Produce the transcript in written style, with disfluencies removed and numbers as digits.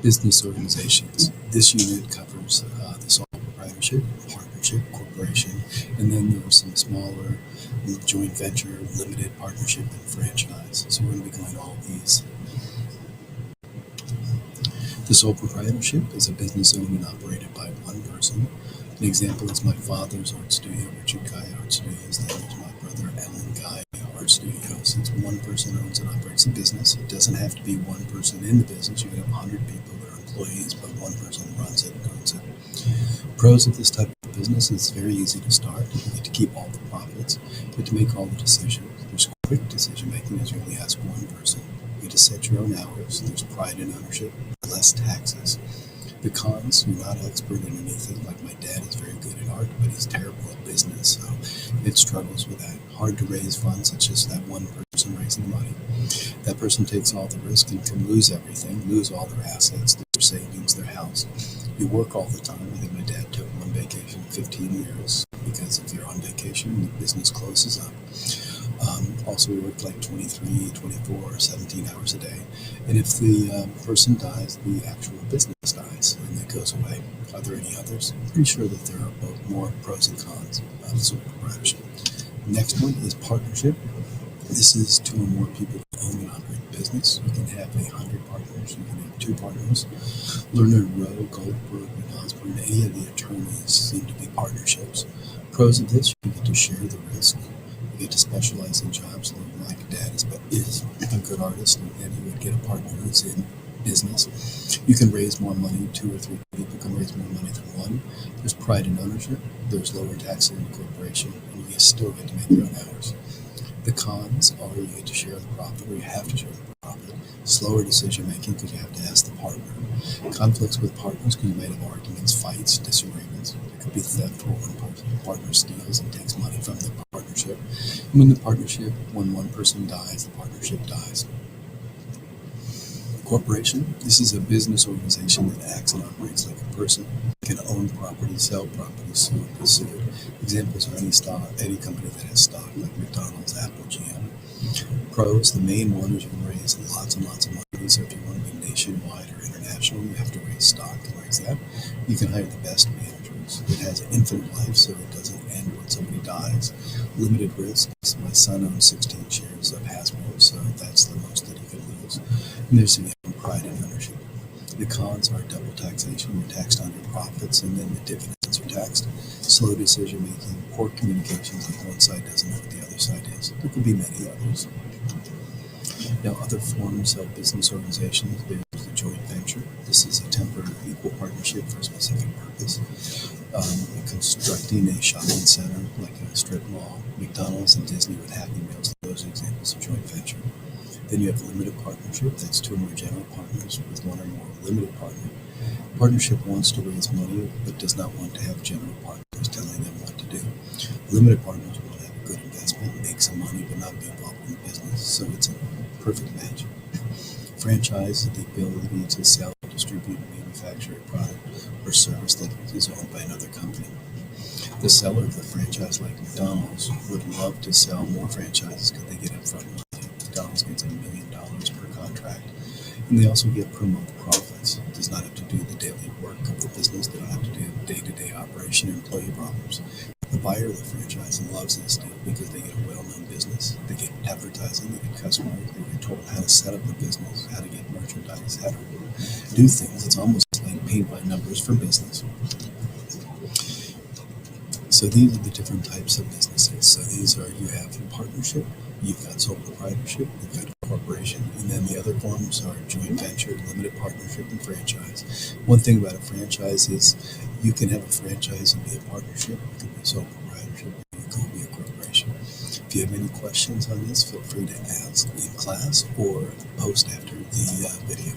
Business organizations. This unit covers the sole proprietorship, partnership, corporation, and then there are some smaller joint venture, limited partnership, and franchise. So we're going to be going to all of these. The sole proprietorship is a business owned and operated by one person. An example is my father's art studio, Richard Guy Art Studios. Then there's my brother, Alan Guy Art Studios. It's one person owns and operates a business. It doesn't have to be one person in the business. You can have 100 people that are employees, but one person runs it and owns it. Pros of this type of business is it's very easy to start. You get to keep all the profits. You get to make all the decisions. There's quick decision making as you only ask one person. You get to set your own hours. There's pride in ownership, less taxes. The cons, you're not an expert in anything. Like my dad is very good at art, but he's terrible at business, so it struggles with that. Hard to raise funds. It's just that one person raising the money. That person takes all the risk and can lose everything, lose all their assets, their savings, their house. You work all the time. I think my dad took one vacation in 15 years because if you're on vacation, the business closes up. Also, we worked like 23, 24, 17 hours a day. And if the person dies, the actual business dies and it goes away. Are there any others? I'm pretty sure that there are both more pros and cons of sole proprietorship. Next one is partnership. This is two or more people who own and operate a business. You can have 100 partners. You can have 2 partners. Lerner, Rowe, Goldberg, and Osborne, any of the attorneys seem to be partnerships. Pros of this, you get to share the risk. You get to specialize in jobs. Like Dad is a good artist, and you would get a partner who's in business. You can raise more money. 2 or 3 people can raise more money than one. There's pride in ownership. There's lower taxes in the corporation, and you still get to make your own hours. The cons are you get to share the profit, or you have to share the profit. Slower decision making because you have to ask the partner. Conflicts with partners because you might have arguments, fights, disagreements. It could be theft where one partner steals and takes money from the partnership. When one person dies, the partnership dies. Corporation. This is a business organization that acts and operates like a person. It can own property, sell property, sue, and be sued. Examples are any company that has stock, like McDonald's, Apple, GM. Pros, the main one is you can raise lots and lots of money. So if you want to be nationwide or international, you have to raise stock to raise that. You can hire the best managers. It has infinite life, so it doesn't end when somebody dies. Limited risk. My son owns 16 shares of Hasbro, so that's the most that he could lose. And there's the pride in ownership. The cons are double taxation. You're taxed on your profits, and then the dividends are taxed. Slow decision making, poor communications, like one side doesn't know what the other side is. There could be many others. Now, other forms of business organizations, there's the joint venture. This is a temporary equal partnership for a specific purpose. Constructing a shopping center like a strip mall, McDonald's and Disney with Happy Meals. Those are examples of joint venture. Then you have limited partnership. That's 2 or more general partners with 1 or more limited partner. Partnership wants to raise money but does not want to have general partners telling them what to do. Limited partners want to have a good investment, make some money, but not be involved in the business. So it's a perfect match. Franchise is the ability to sell, distribute, and manufacture a product or service that is owned by another company. The seller of the franchise, like McDonald's, would love to sell more franchises because they get upfront money. McDonald's gets $1 million per contract, and they also get per month profits. It does not have to do the daily work of the business. They don't have to do day-to-day operation and employee problems. The buyer of the franchise loves this deal because they get a well-known business. They get advertising, they get customers, they get told how to set up the business, how to get merchandise, how to do things. It's almost like paint by numbers for business. So these are the different types of businesses. So these are, you have a partnership, you've got sole proprietorship, you've got a corporation, and then the other forms are joint venture, limited partnership, and franchise. One thing about a franchise is you can have a franchise and be a partnership, you can be sole proprietorship, or you can be a corporation. If you have any questions on this, feel free to ask in class or post after the video.